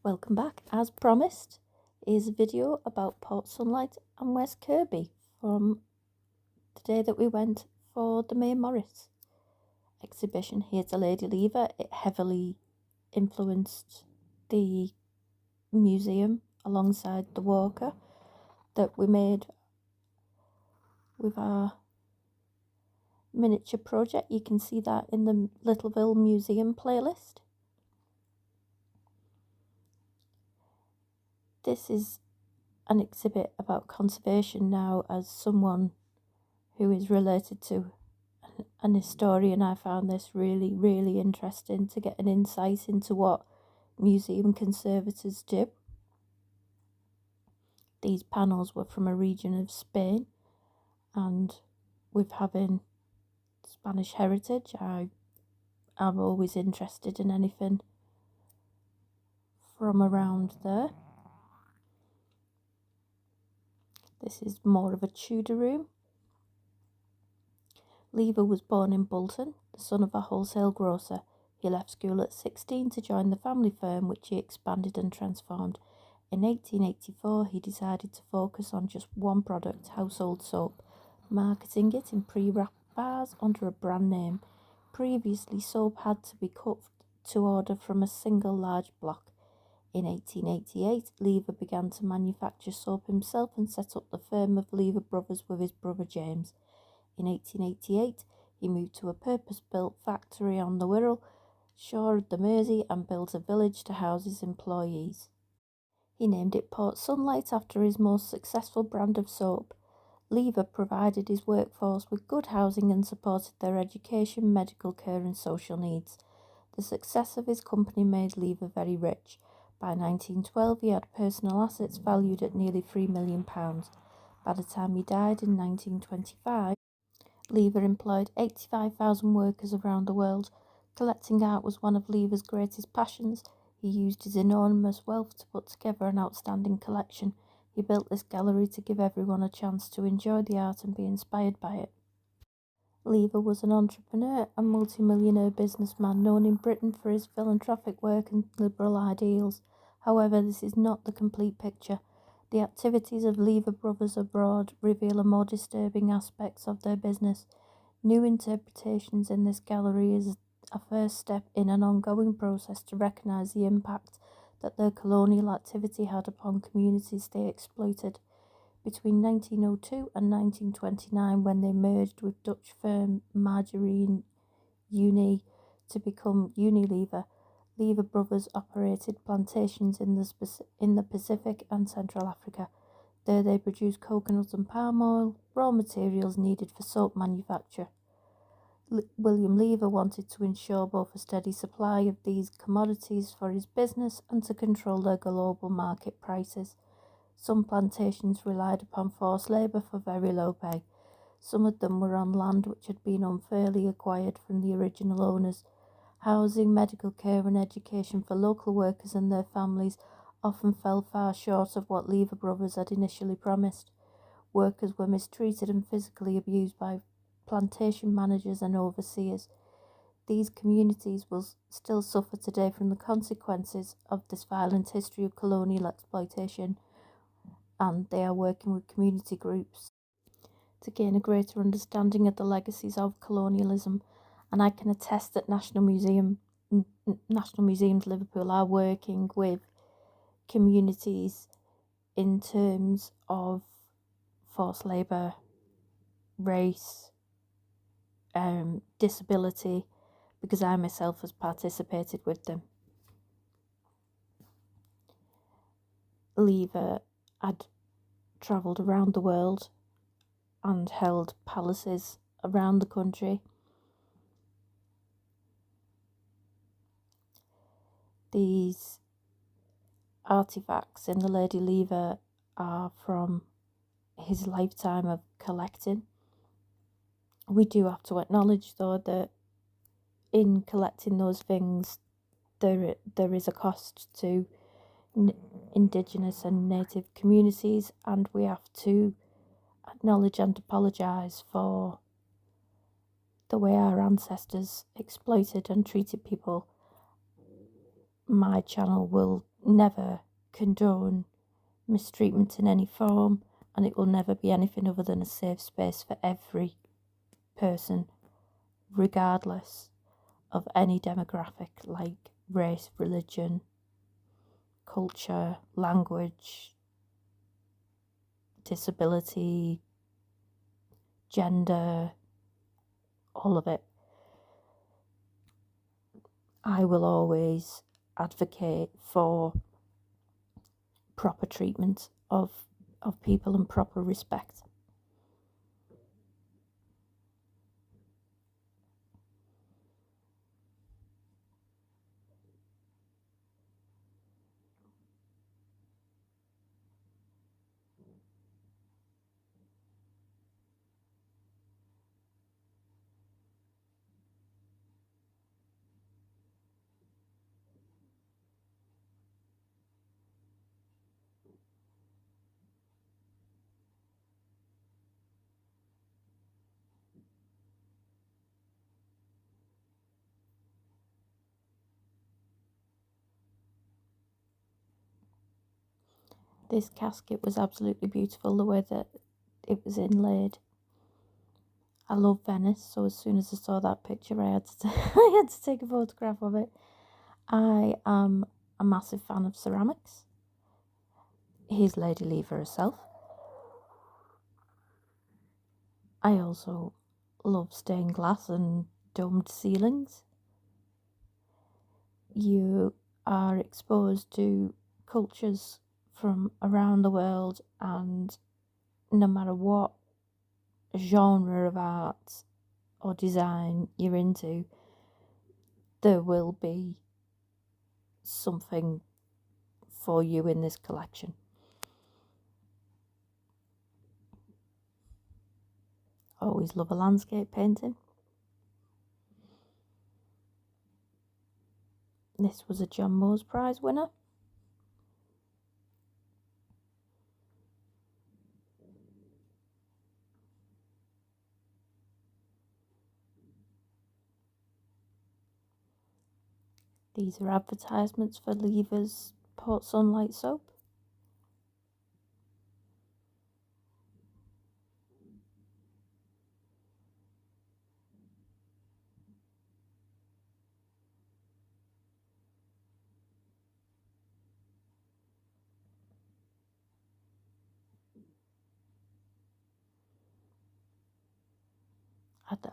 Welcome back. As promised, is a video about Port Sunlight and West Kirby from the day that we went for the May Morris exhibition. Here's a Lady Lever. It heavily influenced the museum alongside the walker that we made with our miniature project. You can see that in the Littleville Museum playlist. This is an exhibit about conservation now. As someone who is related to an historian, I found this really interesting to get an insight into what museum conservators do. These panels were from a region of Spain, and with having Spanish heritage, I'm always interested in anything from around there. This is more of a Tudor room. Lever was born in Bolton, the son of a wholesale grocer. He left school at 16 to join the family firm, which he expanded and transformed. In 1884, he decided to focus on just one product, household soap, marketing it in pre-wrapped bars under a brand name. Previously, soap had to be cut to order from a single large block. In 1888, Lever began to manufacture soap himself and set up the firm of Lever Brothers with his brother James. In 1888, he moved to a purpose-built factory on the Wirral shore of the Mersey and built a village to house his employees. He named it Port Sunlight after his most successful brand of soap. Lever provided his workforce with good housing and supported their education, medical care and social needs. The success of his company made Lever very rich. By 1912, he had personal assets valued at nearly £3 million. By the time he died in 1925, Lever employed 85,000 workers around the world. Collecting art was one of Lever's greatest passions. He used his enormous wealth to put together an outstanding collection. He built this gallery to give everyone a chance to enjoy the art and be inspired by it. Lever was an entrepreneur and multimillionaire businessman known in Britain for his philanthropic work and liberal ideals. However, this is not the complete picture. The activities of Lever Brothers abroad reveal a more disturbing aspects of their business. New interpretations in this gallery is a first step in an ongoing process to recognise the impact that their colonial activity had upon communities they exploited. Between 1902 and 1929, when they merged with Dutch firm Margarine Unie to become Unilever, Lever Brothers operated plantations in the Pacific and Central Africa. There they produced coconut and palm oil, raw materials needed for soap manufacture. William Lever wanted to ensure both a steady supply of these commodities for his business and to control their global market prices. Some plantations relied upon forced labour for very low pay. Some of them were on land which had been unfairly acquired from the original owners. Housing, medical care and education for local workers and their families often fell far short of what Lever Brothers had initially promised. Workers were mistreated and physically abused by plantation managers and overseers. These communities will still suffer today from the consequences of this violent history of colonial exploitation, and they are working with community groups to gain a greater understanding of the legacies of colonialism. And I can attest that National Museums Liverpool are working with communities in terms of forced labour, race, disability, because I myself has participated with them. Lever had travelled around the world and held palaces around the country. These artifacts in the Lady Lever are from his lifetime of collecting. We do have to acknowledge, though, that in collecting those things, there is a cost to Indigenous and Native communities, and we have to acknowledge and apologise for the way our ancestors exploited and treated people. My channel will never condone mistreatment in any form, and it will never be anything other than a safe space for every person, regardless of any demographic like race, religion, culture, language, disability, gender, all of it. I will always advocate for proper treatment of people and proper respect. This casket was absolutely beautiful, the way that it was inlaid. I love Venice, so as soon as I saw that picture, I had to I had to take a photograph of it. I am a massive fan of ceramics. Here's Lady Lever herself. I also love stained glass and domed ceilings. You are exposed to cultures from around the world, and no matter what genre of art or design you're into, there will be something for you in this collection. Always love a landscape painting. This was a John Moores Prize winner. These are advertisements for Lever's Port Sunlight soap.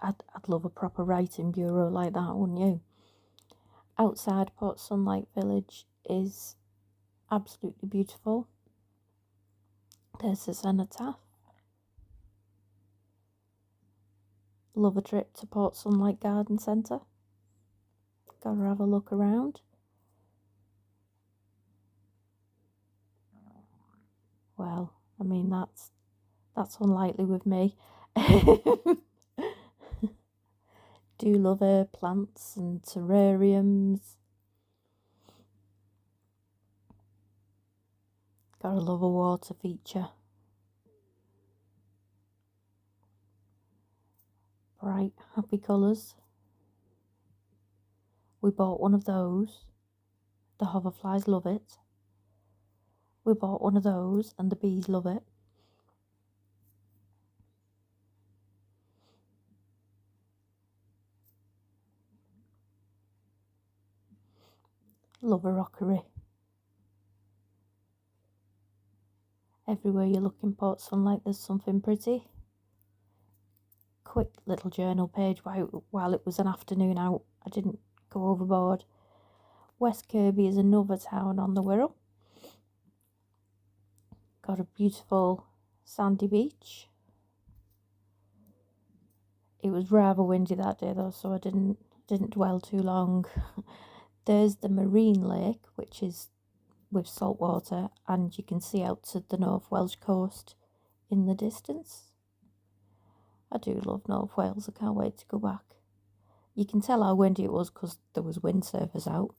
I'd love a proper writing bureau like that, wouldn't you? Outside Port Sunlight Village is absolutely beautiful. There's the cenotaph. Love a trip to Port Sunlight Garden Centre. Gotta have a look around. Well, I mean, that's unlikely with me. Do love plants and terrariums. Gotta love a water feature. Bright, happy colours. We bought one of those. The hoverflies love it. We bought one of those and the bees love it. Love a rockery. Everywhere you look in Port Sunlight, there's something pretty. quick little journal page while it was an afternoon out. I didn't go overboard. West Kirby is another town on the Wirral. Got a beautiful sandy beach. It was rather windy that day though, so I didn't dwell too long. There's the marine lake, which is with salt water, and you can see out to the North Welsh coast in the distance. I do love North Wales. I can't wait to go back. You can tell how windy it was because there was windsurfers out.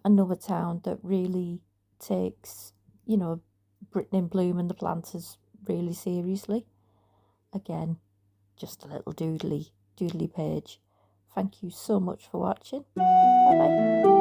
Another town that really takes, you know, Britain in Bloom and the planters really seriously. Again, just a little doodly page. Thank you so much for watching. Bye bye.